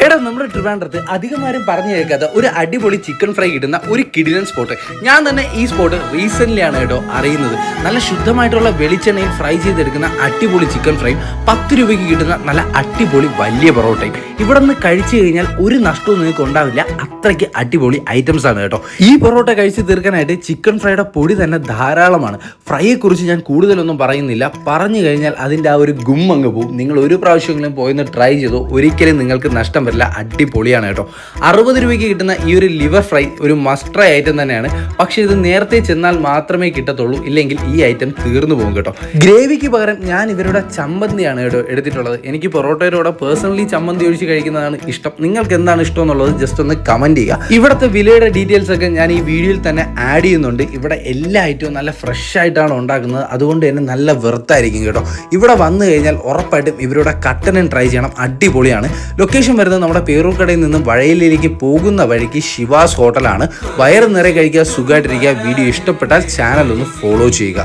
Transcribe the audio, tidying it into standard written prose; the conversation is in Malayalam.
എടാ നമ്മുടെ ട്രിവാൻഡ്രത്ത് അധികമാരും പറഞ്ഞു കേൾക്കാത്ത ഒരു അടിപൊളി ചിക്കൻ ഫ്രൈ കിട്ടുന്ന ഒരു കിടിലൻ സ്പോട്ട്. ഞാൻ തന്നെ ഈ സ്പോട്ട് റീസെന്റ് ആണ് കേട്ടോ അറിയുന്നത്. നല്ല ശുദ്ധമായിട്ടുള്ള വെളിച്ചെണ്ണയിൽ ഫ്രൈ ചെയ്തെടുക്കുന്ന അടിപൊളി ചിക്കൻ ഫ്രൈ 10 രൂപയ്ക്ക് കിട്ടുന്ന നല്ല അടിപൊളി വലിയ പൊറോട്ടയും. ഇവിടെ നിന്ന് കഴിച്ചു കഴിഞ്ഞാൽ ഒരു നഷ്ടവും നിങ്ങൾക്ക് ഉണ്ടാവില്ല. അത്രയ്ക്ക് അടിപൊളി ഐറ്റംസ് ആണ് കേട്ടോ. ഈ പൊറോട്ട കഴിച്ച് തീർക്കാനായിട്ട് ചിക്കൻ ഫ്രൈയുടെ പൊടി തന്നെ ധാരാളമാണ്. ഫ്രൈയെ കുറിച്ച് ഞാൻ കൂടുതലൊന്നും പറയുന്നില്ല. പറഞ്ഞു കഴിഞ്ഞാൽ അതിൻ്റെ ആ ഒരു ഗുമ്മങ്ങ് പോവും. നിങ്ങൾ ഒരു പ്രാവശ്യമെങ്കിലും പോയിന്ന് ട്രൈ ചെയ്തോ, ഒരിക്കലും നിങ്ങൾക്ക് നഷ്ടം വരില്ല. അടിപൊളിയാണ് കേട്ടോ. 60 രൂപയ്ക്ക് കിട്ടുന്ന ഈ ഒരു ലിവർ ഫ്രൈ ഒരു മസ്റ്റ് ട്രൈ ഐറ്റം തന്നെയാണ്. പക്ഷേ ഇത് നേരത്തെ ചെന്നാൽ മാത്രമേ കിട്ടത്തുള്ളൂ, ഇല്ലെങ്കിൽ ഈ ഐറ്റം തീർന്നു പോകും കേട്ടോ. ഗ്രേവിക്ക് പകരം ഞാൻ ഇവരുടെ ചമ്മന്തിയാണ് കേട്ടോ എടുത്തിട്ടുള്ളത്. എനിക്ക് പൊറോട്ടയുടെ പേഴ്സണലി ചമ്മന്തി ഒഴിച്ച് കഴിക്കുന്നതാണ് ഇഷ്ടം. നിങ്ങൾക്ക് എന്താണ് ഇഷ്ടം എന്നുള്ളത് ജസ്റ്റ് ഒന്ന് കമന്റ് ചെയ്യുക. ഇവിടുത്തെ വിലയുടെ ഡീറ്റെയിൽസ് ഒക്കെ ഞാൻ ഈ വീഡിയോയിൽ തന്നെ ആഡ് ചെയ്യുന്നുണ്ട്. ഇവിടെ എല്ലാ ഐറ്റവും നല്ല ഫ്രഷ് ആയിട്ടാണ് ഉണ്ടാക്കുന്നത്, അതുകൊണ്ട് തന്നെ നല്ല വെറുത്തായിരിക്കും കേട്ടോ. ഇവിടെ വന്നു കഴിഞ്ഞാൽ ഉറപ്പായിട്ടും ഇവരുടെ കട്ടനും ട്രൈ ചെയ്യണം. അടിപൊളിയാണ്. ലൊക്കേഷൻ വരുന്നത് നമ്മുടെ പേരൂർക്കടയിൽ നിന്ന് വഴയിലേക്ക് പോകുന്ന വഴിക്ക് ശിവാസ് ഹോട്ടലാണ്. വയറ് നിറയെ കഴിക്കുക, സുഖമായിട്ടിരിക്കുക. വീഡിയോ ഇഷ്ടപ്പെട്ടാൽ ചാനൽ ഒന്ന് ഫോളോ ചെയ്യുക.